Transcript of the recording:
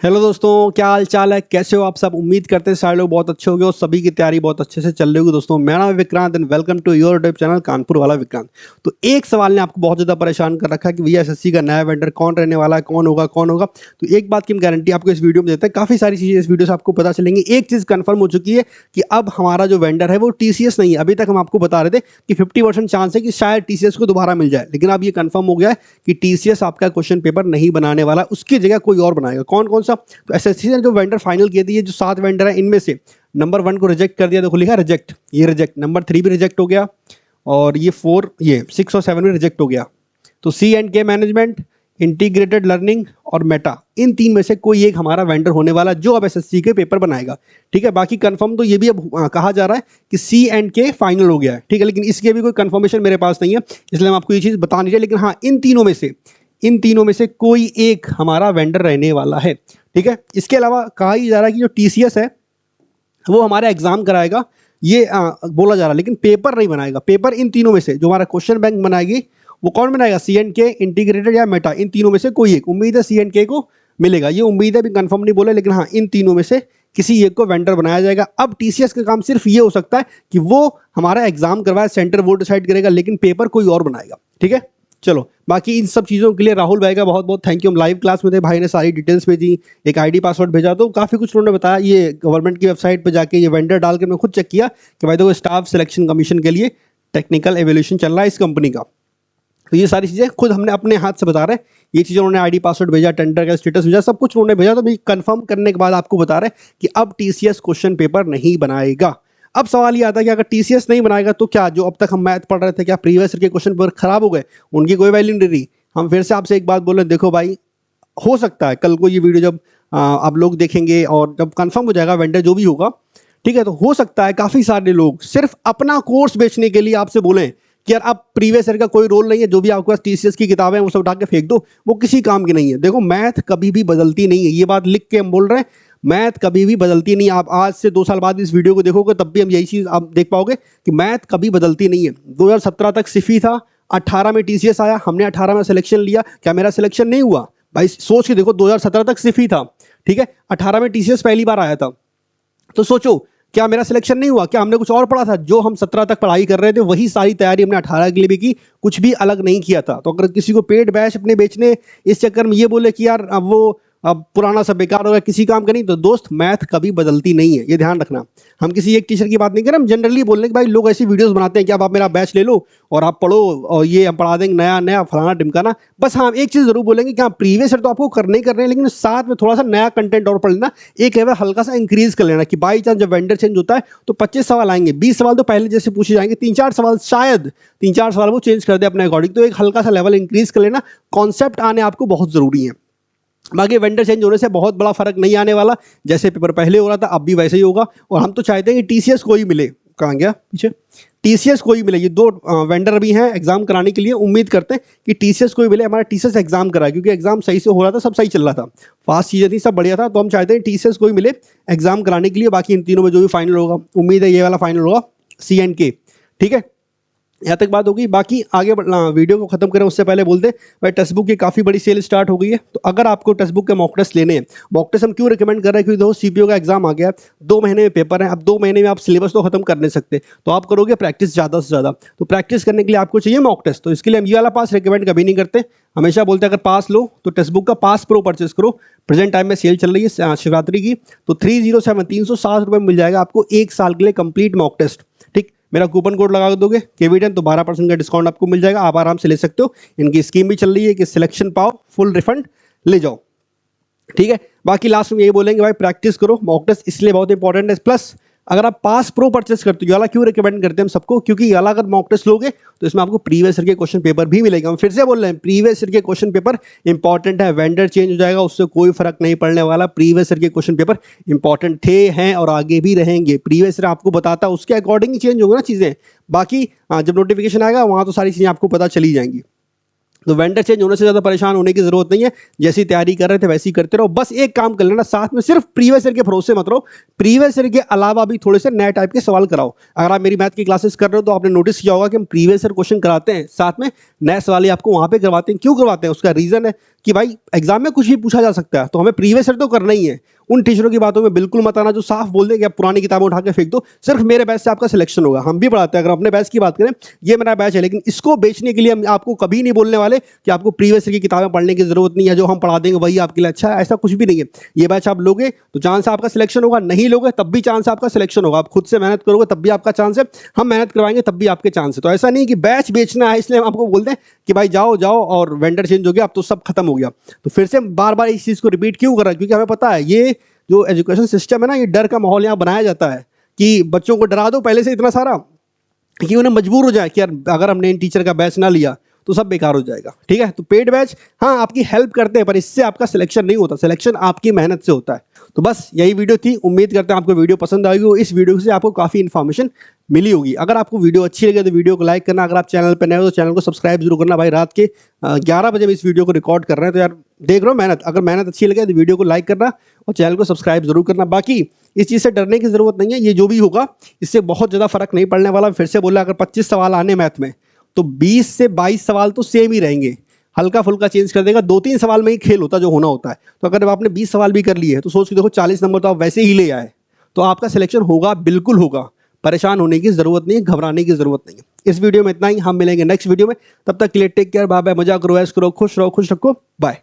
Hello दोस्तों, क्या हाल चाल है? कैसे हो आप सब? उम्मीद करते हैं सारे लोग बहुत अच्छे होंगे और सभी की तैयारी बहुत अच्छे से चल रही होगी। दोस्तों, मेरा नाम है Vikrant and welcome to your YouTube channel Kanpur वाला विक्रांत। तो एक सवाल ने आपको बहुत ज़्यादा परेशान कर रखा है कि भैया एसएससी का नया वेंडर कौन रहने वाला है, कौन होगा। तो एक बात की हम गारंटी आपको इस वीडियो में देते हैं, काफ़ी सारी चीज़ें इस वीडियो से आपको पता चलेंगी। एक चीज़ कन्फर्म हो चुकी है कि अब हमारा जो वेंडर है वो टीसीएस नहीं है। अभी तक हम आपको बता रहे थे कि 50% चांस है कि शायद टीसीएस को दोबारा मिल जाए, लेकिन अब ये कन्फर्म हो गया है कि टीसीएस आपका क्वेश्चन पेपर नहीं बनाने वाला, उसकी जगह कोई और बनाएगा। कौन कौन सा? तो एसएससी ने जो वेंडर फाइनल किए थे, ये जो 7 वेंडर है इनमें से नंबर 1 को रिजेक्ट कर दिया। देखो लिखा रिजेक्ट, ये रिजेक्ट। नंबर 3 भी रिजेक्ट हो गया और ये 4, ये 6 और 7 भी रिजेक्ट हो गया। तो सी एंड के मैनेजमेंट, इंटीग्रेटेड लर्निंग और मेटा, इन 3 में से कोई एक हमारा वेंडर होने वाला जो अब एसएससी के पेपर बनाएगा। ठीक है, बाकी कंफर्म तो ये भी अब कहा जा रहा है कि सी एंड के फाइनल हो गया है। ठीक है, लेकिन इसकी भी कोई कंफर्मेशन मेरे पास नहीं है, इसलिए हम आपको ये चीज़ बता नहीं रहे। लेकिन हाँ, इन तीनों में से कोई एक हमारा वेंडर रहने वाला है। ठीक है, इसके अलावा कहा ही जा रहा है कि जो टीसीएस है वो हमारा एग्जाम कराएगा, ये बोला जा रहा है, लेकिन पेपर नहीं बनाएगा। पेपर इन तीनों में से जो हमारा क्वेश्चन बैंक बनाएगी वो कौन बनाएगा? सी एंड के, इंटीग्रेटेड या मेटा, इन तीनों में से कोई एक। उम्मीद है सी एंड के को मिलेगा, ये उम्मीद है, भी कंफर्म नहीं बोले, लेकिन हाँ इन तीनों में से किसी एक को वेंडर बनाया जाएगा। अब टीसीएस का काम सिर्फ ये हो सकता है कि वो हमारा एग्जाम करवाए, सेंटर वो डिसाइड करेगा, लेकिन पेपर कोई और बनाएगा। ठीक है, चलो बाकी इन सब चीज़ों के लिए राहुल भाई का बहुत बहुत थैंक यू। हम लाइव क्लास में थे, भाई ने सारी डिटेल्स भेजी, एक आईडी पासवर्ड भेजा, तो काफ़ी कुछ उन्होंने बताया। ये गवर्नमेंट की वेबसाइट पे जाके ये वेंडर डाल के मैं खुद चेक किया कि भाई देखो स्टाफ सिलेक्शन कमीशन के लिए टेक्निकल एवेल्यूशन चल रहा है इस कंपनी का। तो ये सारी चीज़ें खुद हमने अपने हाथ से बता रहे हैं। ये चीज़ें उन्होंने आईडी पासवर्ड भेजा, टेंडर का स्टेटस भेजा, सब कुछ उन्होंने भेजा। तो भाई कंफर्म करने के बाद आपको बता रहे हैं कि अब टीसीएस क्वेश्चन पेपर नहीं बनाएगा। अब सवाल ये आता है कि अगर टीसीएस नहीं बनाएगा तो क्या, जो अब तक हम मैथ पढ़ रहे थे, क्या प्रीवियस ईयर के क्वेश्चन पेपर खराब हो गए? उनकी कोई वैल्यू नहीं रही। हम फिर से आपसे एक बात बोल रहे हैं, देखो भाई, हो सकता है कल को ये वीडियो जब आप लोग देखेंगे और जब कंफर्म हो जाएगा वेंडर जो भी होगा, ठीक है, तो हो सकता है काफ़ी सारे लोग सिर्फ अपना कोर्स बेचने के लिए आपसे बोलें कि यार अब प्रीवियस ईयर का कोई रोल नहीं है, जो भी आपके पास टीसीएस की किताबें हैं वो सब उठा के फेंक दो, वो किसी काम की नहीं है। देखो मैथ कभी भी बदलती नहीं है, ये बात लिख के हम बोल रहे हैं, मैथ कभी भी बदलती नहीं है। आप आज से 2 साल बाद इस वीडियो को देखोगे तब भी हम यही चीज़ आप देख पाओगे कि मैथ कभी बदलती नहीं है। 2017 तक सिफी था, 18 में टीसीएस आया, हमने 18 में सिलेक्शन लिया, क्या मेरा सिलेक्शन नहीं हुआ? भाई सोच के देखो, 2017 तक सिफी था, ठीक है, 18 में टीसीएस पहली बार आया था, तो सोचो क्या मेरा सिलेक्शन नहीं हुआ? क्या हमने कुछ और पढ़ा था? जो हम 17 तक पढ़ाई कर रहे थे वही सारी तैयारी हमने 18 के लिए भी की, कुछ भी अलग नहीं किया था। तो अगर किसी को पेड बैच अपने बेचने इस चक्कर में ये बोले कि यार अब पुराना सब बेकार हो गया, किसी काम का नहीं, तो दोस्त मैथ कभी बदलती नहीं है, ये ध्यान रखना। हम किसी एक टीचर की बात नहीं कर रहे, हम जनरली बोल रहे हैं कि भाई लोग ऐसी वीडियोस बनाते हैं कि अब आप मेरा बैच ले लो और आप पढ़ो और ये हम पढ़ा देंगे नया नया फलाना ढिमकाना। बस हाँ, एक चीज़ जरूर बोलेंगे कि हाँ प्रीवियस ईयर तो आपको करने ही करने हैं, लेकिन साथ में थोड़ा सा नया कंटेंट और पढ़ लेना, एक है हल्का सा इंक्रीज कर लेना कि बाई चांस जब वेंडर चेंज होता है तो 25 सवाल आएंगे, 20 सवाल तो पहले जैसे पूछे जाएंगे, 3-4 सवाल शायद 3-4 सवाल वो चेंज कर दे अपने अकॉर्डिंग, तो एक हल्का सा लेवल इंक्रीज कर लेना। कॉन्सेप्ट आने आपको बहुत ज़रूरी है। बाकी वेंडर चेंज होने से बहुत बड़ा फर्क नहीं आने वाला, जैसे पेपर पहले हो रहा था अब भी वैसे ही होगा। और हम तो चाहते हैं कि टीसीएस कोई मिले, कहाँ गया पीछे, टीसीएस कोई मिले। ये 2 वेंडर अभी हैं एग्जाम कराने के लिए, उम्मीद करते हैं कि टीसीएस कोई मिले, हमारा टीसीएस एग्जाम कराए, क्योंकि एग्जाम सही से हो रहा था, सब सही चल रहा था, फास्ट चीज़ें थी, सब बढ़िया था। तो हम चाहते हैं टीसीएस कोई मिले एग्जाम कराने के लिए। बाकी इन तीनों में जो भी फाइनल होगा, उम्मीद है ये वाला फाइनल होगा, सी एंड के। ठीक है, यहाँ तक बात होगी। बाकी आगे वीडियो को खत्म करें उससे पहले बोलते हैं भाई टेक्स्ट बुक की काफ़ी बड़ी सेल स्टार्ट हो गई है। तो अगर आपको टेक्स्ट बुक के मॉक टेस्ट लेने हैं, मॉक टेस्ट हम क्यों रिकमेंड कर रहे हैं? क्योंकि देखो सीपीओ का एग्जाम आ गया, 2 महीने में पेपर है, अब 2 महीने में आप सिलेबस तो खत्म कर नहीं सकते, तो आप करोगे प्रैक्टिस ज़्यादा से ज़्यादा। तो प्रैक्टिस करने के लिए आपको चाहिए मॉक टेस्ट, तो इसके लिए हम ये वाला पास रिकमेंड कभी नहीं करते, हमेशा बोलते हैं अगर पास लो तो टेक्स्ट बुक का पास प्रो परचेस करो। प्रेजेंट टाइम में सेल चल रही है शिवरात्रि की, तो 307 307 रुपये में मिल जाएगा आपको 1 साल के लिए कंप्लीट मॉक टेस्ट। ठीक, मेरा कूपन कोड लगा दोगे KV10 तो 12% का डिस्काउंट आपको मिल जाएगा, आप आराम से ले सकते हो। इनकी स्कीम भी चल रही है कि सिलेक्शन पाओ, फुल रिफंड ले जाओ। ठीक है, बाकी लास्ट में यही बोलेंगे भाई प्रैक्टिस करो, मॉक टेस्ट इसलिए बहुत इंपॉर्टेंट है। प्लस अगर आप पास प्रो परचेस करते हो, ये वाला क्यों रिकमेंड करते हैं हम सबको, क्योंकि ये वाला अगर मॉक टेस्ट लोगे तो इसमें आपको प्रीवियस ईयर के क्वेश्चन पेपर भी मिलेगा। हम फिर से बोल रहे हैं प्रीवियस ईयर के क्वेश्चन पेपर इंपॉर्टेंट है, वेंडर चेंज हो जाएगा उससे कोई फर्क नहीं पड़ने वाला। प्रीवियस ईयर के क्वेश्चन पेपर इंपॉर्टेंट थे, हैं और आगे भी रहेंगे। प्रीवियस ईयर आपको बताता है, उसके अकॉर्डिंग ही चेंज होगा ना चीज़ें। बाकी जब नोटिफिकेशन आएगा वहाँ तो सारी चीज़ें आपको पता चली जाएंगी। तो वेंडर चेंज होने से ज़्यादा परेशान होने की जरूरत नहीं है, जैसी तैयारी कर रहे थे वैसी करते रहो। बस एक काम कर लेना, साथ में सिर्फ प्रीवियस ईयर के भरोसे मत रहो, प्रीवियस ईयर के अलावा भी थोड़े से नए टाइप के सवाल कराओ। अगर आप मेरी मैथ की क्लासेस कर रहे हो तो आपने नोटिस किया होगा कि हम प्रीवियस ईयर क्वेश्चन कराते हैं, साथ में नए सवाल आपको वहाँ पे करवाते हैं। क्यों करवाते हैं उसका रीज़न है कि भाई एग्जाम में कुछ भी पूछा जा सकता है, तो हमें प्रीवियस ईयर तो करना ही है। उन टीचरों की बातों में बिल्कुल मत आना जो साफ बोल दें कि आप पुरानी किताबें उठा के फेंक दो, सिर्फ मेरे बैच से आपका सिलेक्शन होगा। हम भी पढ़ाते हैं, अगर अपने बैच की बात करें, ये मेरा बैच है, लेकिन इसको बेचने के लिए हम आपको कभी नहीं बोलने वाले कि आपको प्रीवियस ईयर की किताबें पढ़ने की जरूरत नहीं है, जो हम पढ़ा देंगे वही आपके लिए अच्छा है, ऐसा कुछ भी नहीं है। ये बैच आप लोगे तो चांस आपका सिलेक्शन होगा, नहीं लोगे तब भी चांस आपका सिलेक्शन होगा। आप खुद से मेहनत करोगे तब भी आपका चांस है, हम मेहनत करवाएंगे तब भी आपके चांस है। तो ऐसा नहीं कि बैच बेचना है इसलिए हम आपको बोलते हैं कि भाई जाओ जाओ और वेंडर चेंज हो गया, अब तो सब खत्म हो गया। तो फिर से बार बार इस चीज़ को रिपीट क्यों कर रहा है, क्योंकि हमें पता है ये जो एजुकेशन सिस्टम है ना, ये डर का माहौल यहाँ बनाया जाता है कि बच्चों को डरा दो पहले से इतना सारा कि उन्हें मजबूर हो जाए कि यार अगर हमने इन टीचर का बैच ना लिया तो सब बेकार हो जाएगा। ठीक है, तो पेड बैच हाँ आपकी हेल्प करते हैं, पर इससे आपका सिलेक्शन नहीं होता, सिलेक्शन आपकी मेहनत से होता है। तो बस यही वीडियो थी, उम्मीद करते हैं आपको वीडियो पसंद आएगी। इस वीडियो से आपको काफ़ी इन्फॉर्मेशन मिली होगी। अगर आपको वीडियो अच्छी लगे तो वीडियो को लाइक करना, अगर आप चैनल पर नए हो तो चैनल को सब्सक्राइब जरूर करना। भाई रात के 11 बजे हम इस वीडियो को रिकॉर्ड कर रहे हैं, तो यार देख रहे हो मेहनत, अगर मेहनत अच्छी लगे तो वीडियो को लाइक करना और चैनल को सब्सक्राइब जरूर करना। बाकी इस चीज़ से डरने की जरूरत नहीं है, ये जो भी होगा इससे बहुत ज़्यादा फर्क नहीं पड़ने वाला। फिर से बोला, अगर 25 सवाल आने मैथ में तो 20 से 22 सवाल तो सेम ही रहेंगे, हल्का फुल्का चेंज कर देगा, 2-3 सवाल में ही खेल होता जो होना होता है। तो अगर आपने 20 सवाल भी कर लिए है तो सोच के देखो 40 नंबर तो आप वैसे ही ले आए, तो आपका सिलेक्शन होगा, बिल्कुल होगा। परेशान होने की जरूरत नहीं है, घबराने की जरूरत नहीं है। इस वीडियो में इतना ही, हम मिलेंगे नेक्स्ट वीडियो में, तब तक के लिए टेक केयर, बाय बाय, मजा करो, ऐश करो, खुश रहो, खुश रखो, बाय।